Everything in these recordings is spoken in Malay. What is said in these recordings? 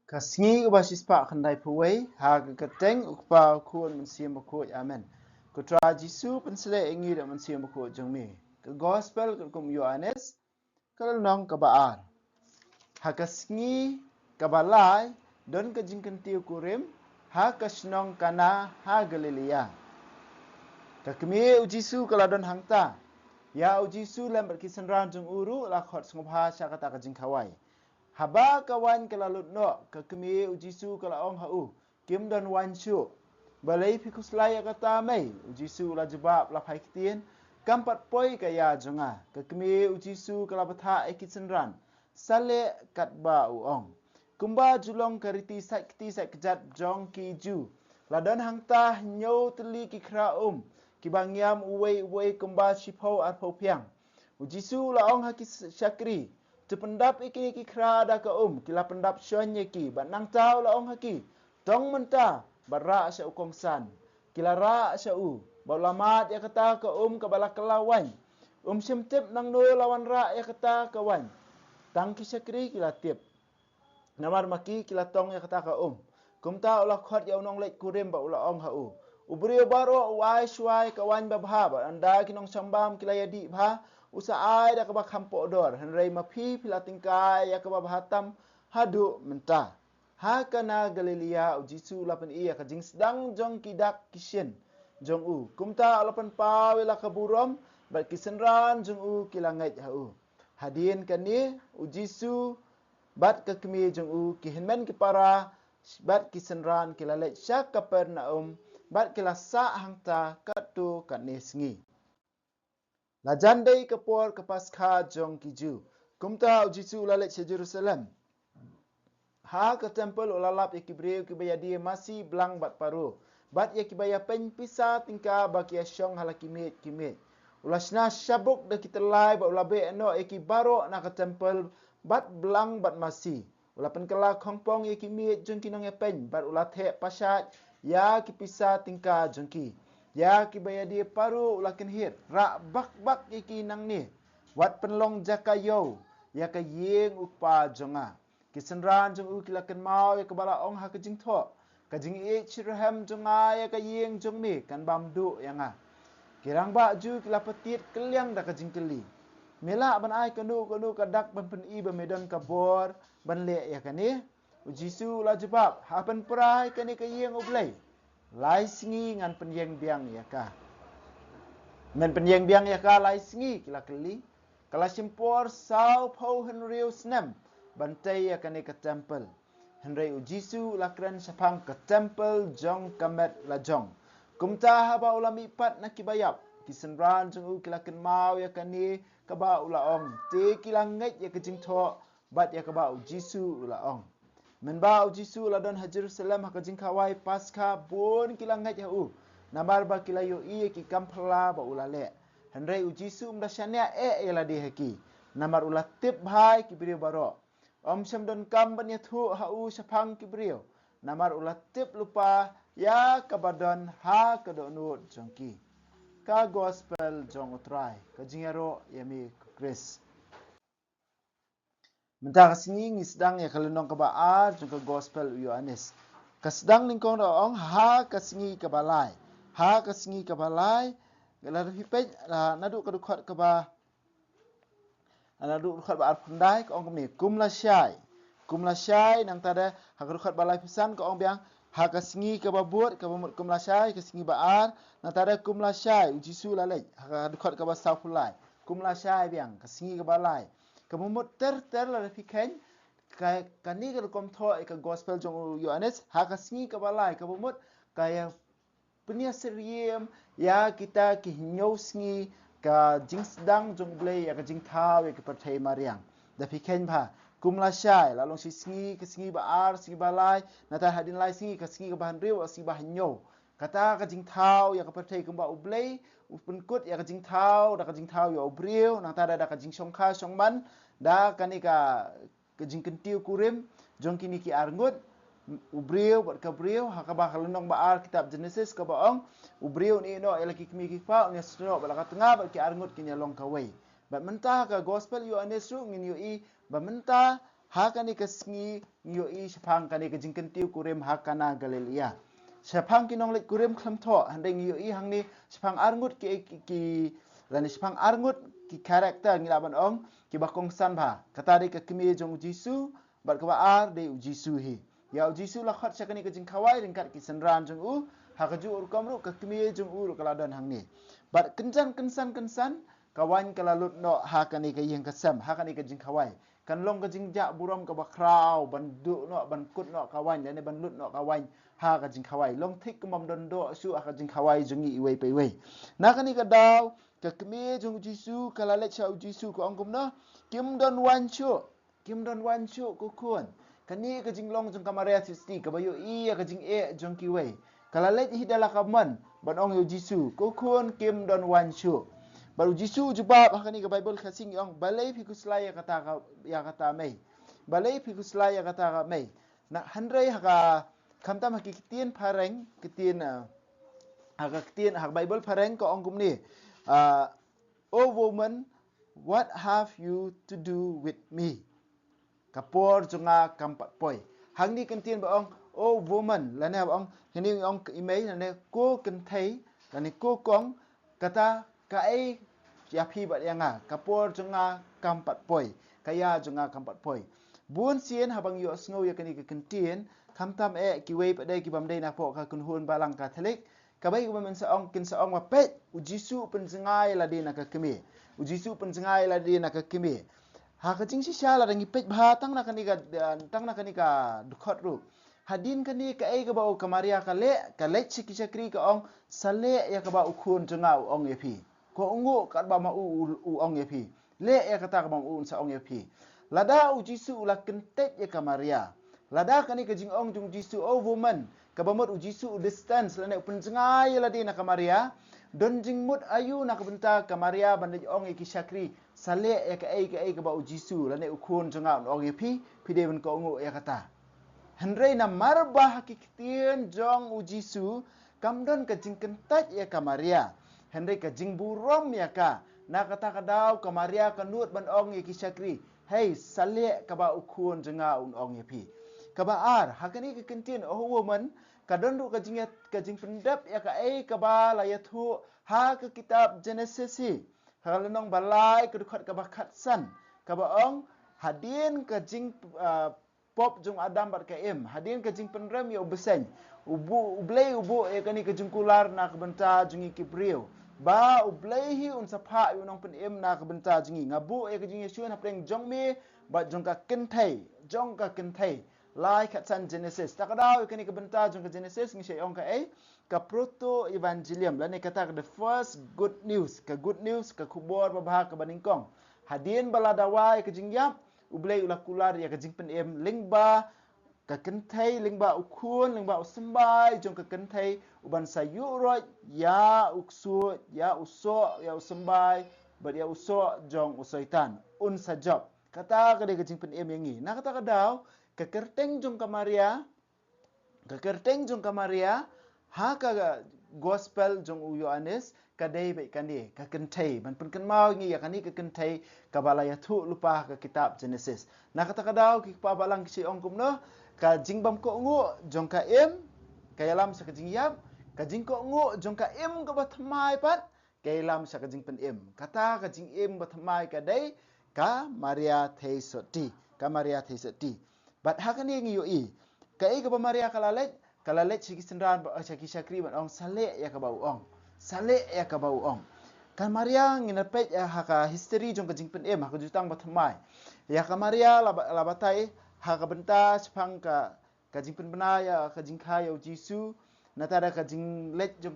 Kasngi ubasispa khandai puwei ha keteng ukpa kun mensiam buku amen. Kutra Jisu pensele ingi dak mensiam buku jengmi. Ke gospel ke kum Yohanes kalau nong kebaar. Ha kasngi kabalai don ke jingkentiu kurim ha kasnong kana ha Galilea. Kakmi ujisu kalau don hangta. Ya ujisu lem berkisenran jeng uru lakot sengobha syakata kajingkawai. Haba kawan kelalut no ke kemi ujisu kala ong hau kim don wan shu balai fikus laya kata mai ujisu la jebab la phai kitien kampat poi kaya jonga ke kemi ujisu kala batha ekitsenran sale katba uong kumba julong kariti sai kejat jong ki ju la don hangta nyau teli ki kra kibangyam uwei kumba shipau arpau piang ujisu la ong haki syakri Tependap iki kra da ka kila pendap syonye ki bat nang tau la ong haki tong menta bara sya ukong san kila ra sya u ba lamat ya kata ka ka bala kelawan simtip nang no lawan ra ya kata ka wan tang ki syakri kila tip namar maki kila tong ya kata ka kumta ula khot ya unong lek kurim ba ula ong ha ubri baro wai shwai ka wan ba bha ba anda kinong sambam kila ya di bha usa ai da kaba kampo dor henrei mapi pilatingkai ya kaba bahatam hadu menta ha kana Galilea ujisu lapan iya ka jing sedang jong kidak kisien jong kumta lapan pawe la kaburom bat kisenran jong kilangai ha hadin kani ujisu bat ka kemi jong kihenmen kepara bat kisenran kilalek syak Kapernaum bat kilasa hangta katu kanisngi La jandai kapor ke Paskha jong kiju. Kumta ujisu ulalek se Jerusalem. Ha ke tempel ulalap ya kibreu kibaya dia masih belang bat paru. Bat ya kibaya pen pisa tingka baki ya syong hala kimit. Ulasna syabuk dah kita lai bat ulabe eno ya kibaro na ke tempel bat belang bat masih. Ulapan kala kongpong ya kimit jong kinong ya pen bat ulathe pasyat ya kipisa tingka jong ki. Ya kibaya dia paru ulakin hit. Rak bak iki nang ni. Wat penlong jakayo. Ya ka yeng upa jonga. Kisenran jong kilakan mau ya kebala ong ha kejing thok. Kajing chirhem jonga ya ka yeng jong mi. Kan bamdu ya nga. Kirang bak ju kilapatit keliang da kajing keli. Mela ban ai kanu kadak ban pen i ban medan kabor ban le ya ka ni. Ujisu la jebab. Hapan perai ka ni ka yeng ublay. Lai singi ngan penyeng biang ya ka. Men penyeng biang ya ka lai singi kila keli. Kala simpor sau pau henriu snem. Bantai ya ka ni ke temple. Henry ujisu lakran sapang ke temple jong kamet la jong. Kumta haba ulami pat na kibayap. Kisenran jong kila ken mau ya ka ni kaba ula ong. Te kila nget ya ke jing thok. Bat ya kaba ujisu ula ong. Menba ujisu la don ha Jerusalem ha kajing kawai Paskha bon kila ngat ya namar ba kila yo i ki kampla ba ulale henrei ujisu mdashania ya la de haki namar ula tip bhai ki brio baro sam don kam ban ya thu ha sapang ki brio namar ula tip lupa ya kabadon ha kadonu jongki ka gospel jong utrai kajing ero yami Chris Mentah kasini ngisdang ya kalendong kebaar juga gospel Yohanes. Kasdang lingkong doong ha kasini kebalai. Ha kasini kebalai. Lalu hipej naduk kadukot keba. Naduk kadukot ba arpundai ke ong kemni. Kumla syai. Kumla syai nang tada ha kadukot balai pisan ke ong biang. Ha kasini kebabut kebamut kumla syai kasini baar. Nang tada kumla syai ujisu lalai. Ha kadukot keba saufulai. Kumla syai biang kasini kebalai. Kemumut ter la fiken kani ke kom tho ke gospel jong Yohanes ha kasngi ke balai ke mumut kaya punya seriem ya kita ki nyau sngi ka jing sedang jong blai ya ka jing thau ke perthai mariang da fiken ba kumla syai la long si sngi ke sngi ba ar sngi balai nata hadin lai sngi ke sngi ke bahan riu sngi ba nyau kata ka jing thau ya ka perthai kumba ublai upenkut ya ka jing thau da ka jing thau ya ubriu nata da ka jing songkha songman da kanika ke jing kentiu kurim jong kini ki arngut ubriu buat ka briu hakaba kalendong baar kitab Genesis ka baong ubriu ni no elaki kimi ki fa ni sno bala ka tengah ki arngut kinya long ka wei ba mentah ka gospel Yohanes ru ngin yu i ba mentah hakani kasngi ngyo shapang kani kajingkan tiu kurim hakana Galilea shapang kinong let kurim klamtho hande ngyo hangni shapang arngut ki lani shapang arngut ki karakter ngilaban ong ki bakong san ba katari ka kimi jong Jisu bat ka ar de Jisu hi ya Jisu la khat shakani kajing khawai ringkat ki sanran jong hakaju urkamru ka kimi jong kaladan hangni bat kensan kawan kalalut no hakani ka yeng kasam hakani ka jing khawai kan long ka jing ja buram ka bakrau ban du no ban kut no kawan ne ban lut no kawan ha ka jing khawai long thik mom don do su ka jing khawai jungi iwei pe wei na kani ka daw ka kme jung Jisu kala le chau Jisu ko angkum no kim don wan chu ko kun kani ka jing long jung kamaria sisti ka bayo i ka jing jung ki wei kala le hidala ka man ban ong yo Jisu ko kun kim don wan chu baru Jisu jubab hakani ka Bible khasing yong balai pikuslai ya kata mai balai pikuslai ya kata mai na handrai haka kamtam hakikitien pareng kitien haka kitien hak Bible pareng ko ong kumni O woman, what have you to do with me kapor junga kampat poi hangni kentien ba ong O woman lane ba ong hini ong email lane ko kentai lane ko kong kata kai ya phi ba yanga kapor junga kampat poi kaya junga kampat poi bun sien habang yo sngo ya kani kentien kamtam ki wei pa dai ki bam dai na po ka kun hun balang Catholic kabai ko man sa ong kin sa ong mapet Jisu penjengai la di na ka kemi Jisu penjengai la di na ka kemi ha ka jing si sha la dangi pet bha tang na kani ka dukhot ru hadin kani ka ai ka ba ka Maria ka le chiki chakri ka ong sale ya ka ba ukhun jenga ong ye phi ko ungu ka ba ma u ong ye phi le ya ka ta ka ba u sa ong ye phi lada Jisu la kentet ya ka Maria lada kani ka jing ong jung Jisu O woman kabamot Jisu distance lane penjengai la di na ka Maria don jing mut ayu na ka benta ka Maria bandaj ong iki syakri sale ya ka ai ka ba Jisu lane ukhun jenga ong ye phi de ban ko ungu ya kata Henry na marba hakikitien jong Jisu kamdon ka jing kentat ya ka Maria Henry ka jing burom ya ka na kata ka daw ka Maria ka nut ban ong iki syakri hey sale ka ba ukhun jenga ong ye phi kabaar hakani ka kentin O woman kadon ru ka jing pendap ya ka ai ka ba la ya thu ha ka kitab Genesis hi halanong balai ka dukhat ka ba khatsan ka ba ong hadin ka jing pop jung Adam bat ka em hadin ka jing penram ya beseng ublei ubu ya kani ka jing kular na ka benta jungi kibriu ba ublei hi un sapa yu nong pen em na ka benta jungi ngabu ya ka jing yesu na preng jong me ba jong ka kenthai lai khatsan Genesis takadaw kani ka benta jong ka Genesis ngi shayong ka ai ka proto evangelium la ne kata the first good news ka kubor babha ka baningkong hadin baladawai ka jingyap ublei ula kular ya ka jingpen em lingba ka kenthai lingba ukhun lingba usembai jong ka kenthai uban sayuroj ya uksu ya uso ya usembai ba ya uso jong usoitan un sajab kata ka de ka jingpen em yangi na kata kadaw kekerteng jong ka Maria ha ka gospel jong Yohanes ka dei be kani ka kenthai ban pun kan mau ngi ya kani ka kenthai ka balaya thu lupa ka kitab Genesis na kata kadaw ki pa balang si ong kumno ka jingbam ko ngu jong ka em ka yalam sa ka jingyap ka jing ko ngu jong ka em ka bathmai pat ka yalam sa ka jingpen em kata ka jing em bathmai ka dei ka Maria theisoti bat hakani ngi yo ka ai ka ba Maria kalalet sigi sendran ba chaki syakri ban ong sale ya ka ba ong kan Maria ngina pet ya haka history jong ka jingpen em haka jutang bathmai ya ka Maria labatai haka benta sepang ka jingpen bena ya ka jingkha ya Jisu natada ka jinglet jong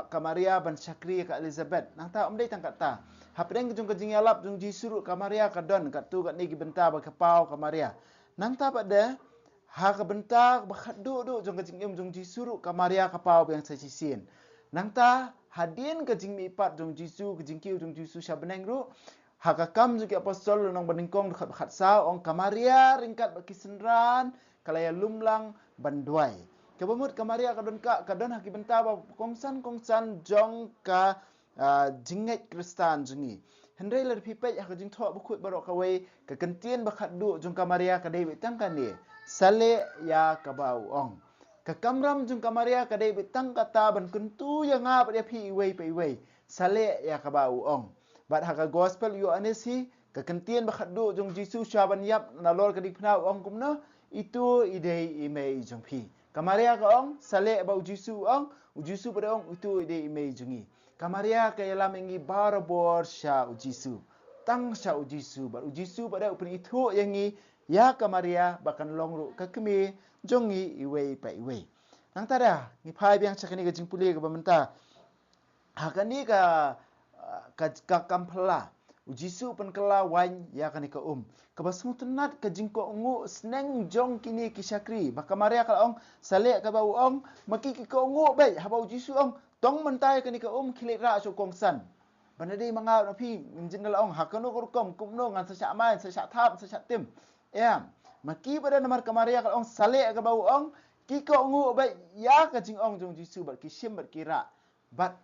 ka Maria ban syakri ka Elizabeth nang ta omdei tangkat ta hapreng jong ka jingyalap jong Jisu ka Maria ka don ka tu ka ni benta ba ka pau ka Maria nang ta pada ha ka benta ba khadu du jong ka jingyam jong Jisu ka Maria ka pau yang sajisin nang ta hadin ka jingmi pat jong Jisu ka jingkiu jong Jisu syabeneng ru ha ka kam jong apostol nong baningkong khat sa ong ka Maria ringkat ba kisenran kalaya lumlang banduai kabamut ka Maria kadon haki benta ba kongsan jong ka jinget Kristan jungi Hendrai lar pipet hak jing thok bukut barok kawai ke kentien bakat du jung kamaria kadai bitang kan ni sale ya kabau ong ke kamram jung kamaria kadai bitang kata ban kentu yang ngap dia pi iwei pe iwei sale ya kabau ong bat hak gospel yo anesi ke kentien bakat du jung jisu syaban yap nalor kadik pna ong kumno itu ide ime jung pi kamaria ka ong sale bau jisu ong jisu pada ong itu ide ime jungi Kamaria kaya lam ingi barabor sya ujisu. Tang sya ujisu. Bar ujisu pada upin itu yang ni ya kamaria bahkan longru ke kemi jongi iwei pa iwei. Nang tada ni pai biang cakani ke jingpuli ke bamenta. Hakani ka kampela. Ujisu pen kela wan ya kani ke Kabasmu tenat ke jingko ungu seneng jong kini kisakri. Maka Maria kalau ong salek ke bau ong maki ki ke ungu baik haba ujisu ong tong mentai kani ke kilit ra so kongsan. Bana dei mangau na pi injin la ong hakano kurkom kumno ngan sesak main sesak thap sesak tim. Ya. Maki pada namar ke Maria kalau ong salek ke bau ong ki ke ungu baik ya ke jing ong jong jisu bar kisim bar kira. Bat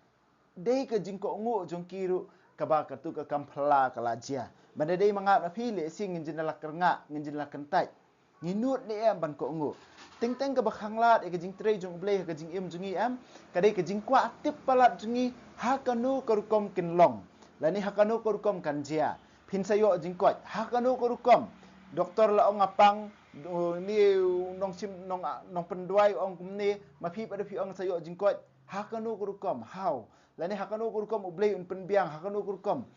dei ke jing ko ungu jong kiru kaba kertu ke kampela kalajia. Banda dei mangap na pili sing ngin la kerngak ngin la kentai. Nginut ni em ban ko ungu. Ting teng ke bakhanglat ke jing trei jong bleh ke jing im jungi em kadai ke jing kwa tip palat jungi hakanu korukom kinlong. Lani hakanu korukom kanjia. Pin sayo jing kot hakanu korukom. Doktor la ong apang ni nong sim nong penduai ong kumni mapi pada pi ong sayo jing kot hakanu korukom how. Lani hakanu korukom ubleh un penbiang hakanu korukom.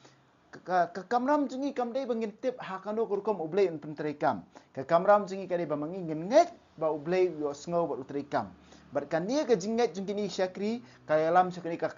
Ke kamram jungi kamdai bangin tip hakano kurkom ublei un penterikam. Ke kamram jungi kadai bamangin nget ba ublei yo sngo ba utrikam. Bat kan ni ke jinget jungkini syakri kaya lam syakri ka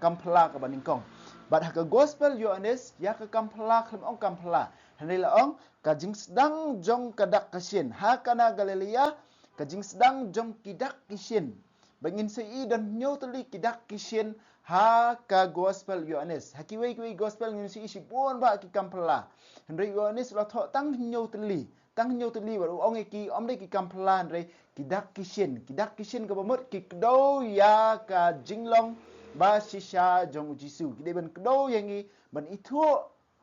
kampela ka baningkong. Bat hak gospel yo anes ya ka kampela klem ong kampela. Handai la ong ka jing sedang jong kadak kasin hakana Galilea ka jing sedang jong kidak kisin. Bangin sei dan nyo teli kidak kisin ha ka gospel Yohanes. Hakiwei gospel ngin si isi pun ba ki kampela. Hendrai Yohanes la tho tang nyau teli. Tang nyau teli baru ong ki om dei ki kampela hendrai kidak kisin. Kidak kisin ka bamut ki kdo ya ka jinglong ba sisha jong jisu. Kidai ban kdo yang ni ban itu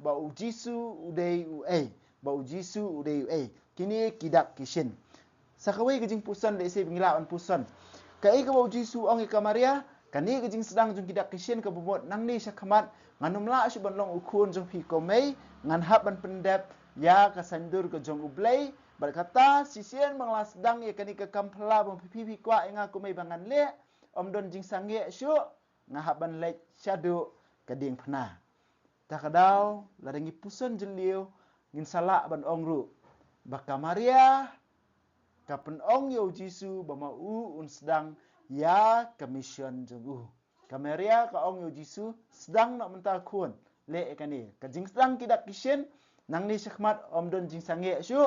ba jisu udei u ba jisu udei u kini kidak kisin. Sakawai ke jing pusan dei se bingila an pusan. Kai ka ba jisu ong ka Maria kani ke jing sedang jong kidak kisien ke bumot nang ni syakamat nganum la su ban long ukun jong pi komei ngan hab ban pendep ya ka sandur ke jong ublei berkata sisien mangla sedang ya kani ke kampela bang pi kwa inga komei bangan le om don jing sange syu ngahab ban le syadu ke ding pna takadau ladengi puson jeliu ngin salak ban ongru baka Maria kapen ong yo jisu bama un sedang ya commission jung Kameria ka ong yo jisu sedang nak mental kun le kani ka jing sedang kidak kisien nang ni syakmat om don jing sange syu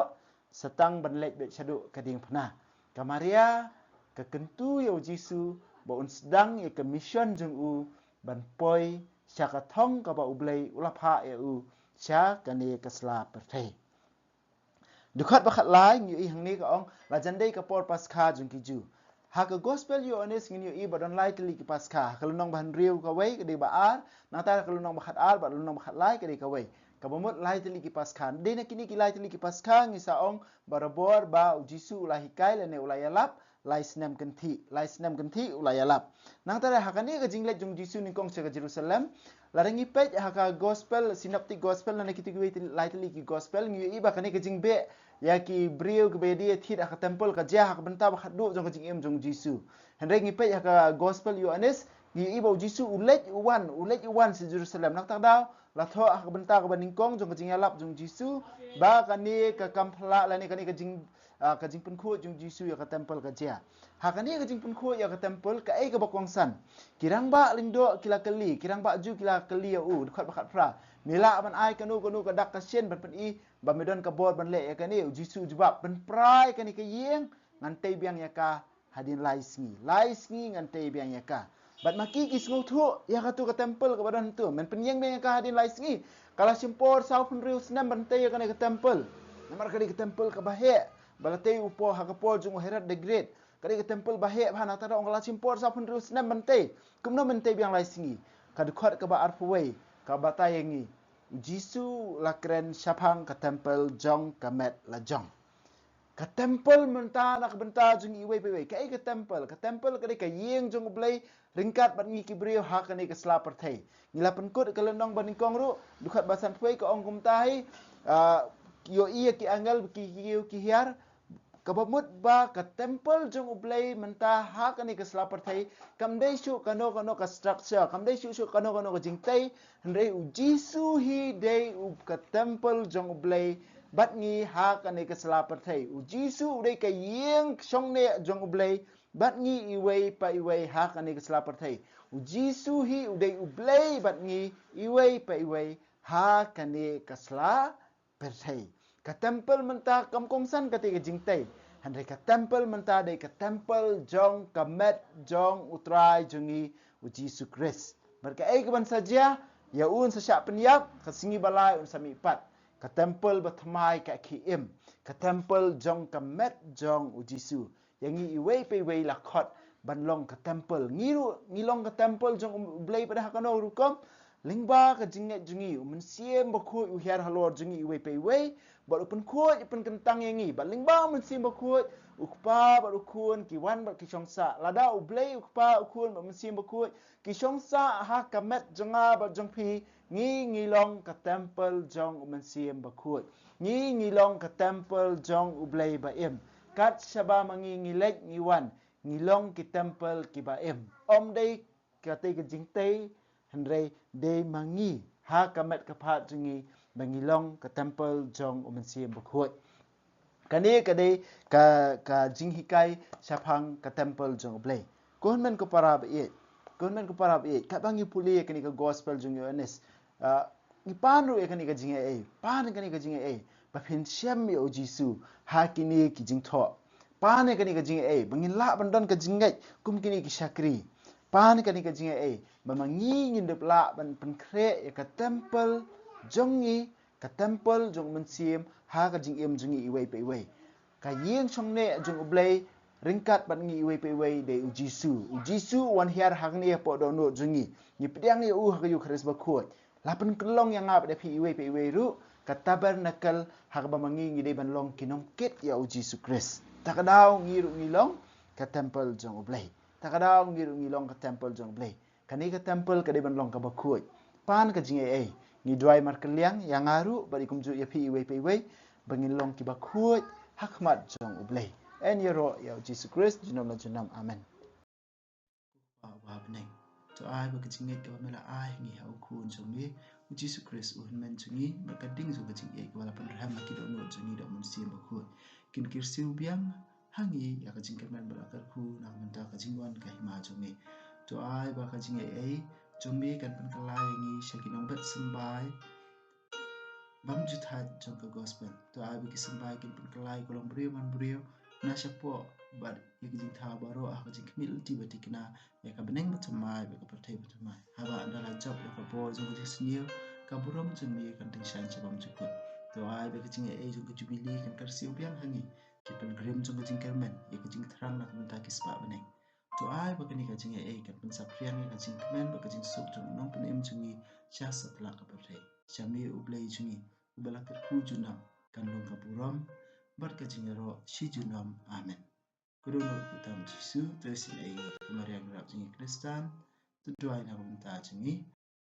setang ban le be syadu kading pna Kamaria ka kentu yo jisu ba un sedang ya commission jung ban poi syaka thong ka ba ublei ulapha eu sya kani kasla perthei Dukat bakat lai ngi i hang ni ka ong la jandai ka por paskha jung ki ju. Ha ka gospel yo ones ngi i badon lai teli ki paskha. Kalau nong bahan riu ka wei ka di ba ar, nang ta kalau nong bakat ar ba nong bakat lai ka di ka wei. Ka bomot lai teli ki paskha. De na kini ki lai teli ki paskha ngi sa ong barabor ba ujisu ulah hikai le ne ulah yalap lai senam kenti ulah yalap. Nang ta ha ka ni ka jinglet jung jisu ni kong sa Jerusalem. Larangi pej haka gospel synoptic gospel na nakiti gwe lightly ki gospel ngi iba kani ke jingbe ya ki brio ke bedi thit haka temple ka ja haka benta ba khadu jong jing em jong jisu hendai ngi pej haka gospel Yohanes ngi iba jisu ulet uwan si Jerusalem nak tak daw la tho haka benta ka baningkong jong jing alap jong jisu ba kani ka kampla la ni kani ke jing ka jing penku jong jisu ya ka temple ka ja haka ni ke jing penku ya ka temple ka ai ka bakongsan kirang ba lindo kila kali kirang ba ju kila kali ya dekat bakat fra mila ban ai kanu ka dak ka sien ban pen i ba medon ka bor ban le ya kani jisu jubab ban prai kani ka yeng ngan tei biang ya ka hadin lai sngi ngan tei biang ya ka bat maki ki sngu thu ya ka tu ka temple ka badan tu men pen yeng biang ya ka hadin lai sngi kala simpor sau pun riu senam ban tei ya kani ka temple namar kali ka temple ka bahe balatei upo ha ka pol jung herat the great kali ke temple bahek bhana tara ong la simpor sa pun rus nem bante kumno mente biang lai singi ka dekat ka ba arfuwei ka batai ngi Jisu la keren syapang ke temple jong kamet la jong. Ke temple menta nak benta jung iwe pewe. Ke temple ke yeng jung blai ringkat bat ngi kibrio ha ka ni ke slapar thai. Ngila penkut ke lenong banikong ru dukat basan pui ke ong kum tai yo iya ki angal ki hiar kabamut ba ka temple jong ublay menta ha kani ka slapar thai kamdai shu kano ka structure kamdai shu kano ka jingtai ndai u jisu hi dei u ka temple jong ublay bat ngi ha kani ka slapar thai u jisu dei ka yeng song ne jong ublay bat ngi iwei pa iwei ha kani ka slapar thai u jisu hi u dei ublay bat ngi iwei pa iwei ha kani ka slapar thai ka temple menta kam kongsan ka te jingtai handai ka temple menta dei ka temple jong kamet jong utrai jongi u Jisu Kris merka ai keban saja ya un sesyak peniap ka singi balai un sami pat ka temple batmai ka kim ka temple jong kamet jong u Jisu yang i wei pe wei la khot ban long ka temple ngilong ka temple jong blai pada hakano rukom lingba ka jinget jungi men siem bakhu u hiar halor jungi wei pe wei ba upen kuat upen kentang yang ni ba lingba men siem bakhu ukpa ba ukun ki wan ba ki chongsa lada u blai ukpa ukun ba men siem bakhu ki chongsa ha kamet jonga ba jongpi ngilong ka temple jong men siem bakhu ngilong ka temple jong u blai ba em kat shaba mangi ngilek ngiwan ngilong ki temple ki ba em om dei ka te ke jingtei Henry de mangi ha kamet kapat jungi bangilong ka temple jong umensi bukhut kani kade ka jinghikai syapang ka temple jong blai kunmen ko para be ka bangi puli kani ka gospel jong yones ni panu e kani ka jinga e pan kani ka jinga e ba phin syam yo jisu ha kini ki jingtho pan kani ka jinga e bangin la bandon ka jingai kum kini ki syakri pan kani ka jinga e mamangi ngindep la ban penkre ka temple jongi ka temple jong mensim ha ka jing em jongi iwei pe iwei ka yeng chongne jong ublei ringkat ban ngi iwei pe iwei de ujisu wan hiar hagni po do no jongi ni pediang ni ha ka yu khres ba khot la pen kelong yang ngap de pi iwei pe iwei ru ka tabernacle ha ka mamangi ngi de ban long kinong ket ya ujisu kris takadau ngilong ka temple jong ublei takadau ngilong ka temple jong ublei kani ka temple ka de ban long ka bakhuai pan ka jinge ai ni dry mar kaliang yang aru bari kumju ya pi iwei pe iwei bangin long ki bakhuai hakmat jong ublei en yero ya Jesus Christ junam amen wa bneng to ai ba ka jinge ka mela ai ngi ha ku jong mi Jesus Christ un men jungi ba ka ding zo ka jinge ka wala pan raham ki do no jungi do mun sim bakhuai kin kirsiu biang hangi ya ka jingker men ba ka ku na menta ka jingwan ka hima jungi to ai ba ka jinge ai jombi kan pen kelai ngi shakinong bet sembai bam juthat jong ka gospel to ai bi sembai kin pen kelai kolong brio man brio na shapo bat yik jing tha baro a ka jing kmil ti bati kna ya ka beneng batmai ba ka perthai batmai haba andala job ya ka bo jong ka snio ka burom jombi kan ting shan chabam jukut to ai bi ka jinge ai jong ka jubili kan karsiu biang hangi ki pen grim jong ka jing kermen ya ka jing thrang na kan ta kispa beneng to ai ba kani ka jinge ai kan pensap priang ka jing kemen ba ka jing sok jong nong pen em jungi cha satla ka perthai chami ublai jungi ubala ka ku junam kan long ka buram bar ka jing ro shi junam amen kudono utam jisu tesin ai kumariang rap jingi kristan tu duai na ta jungi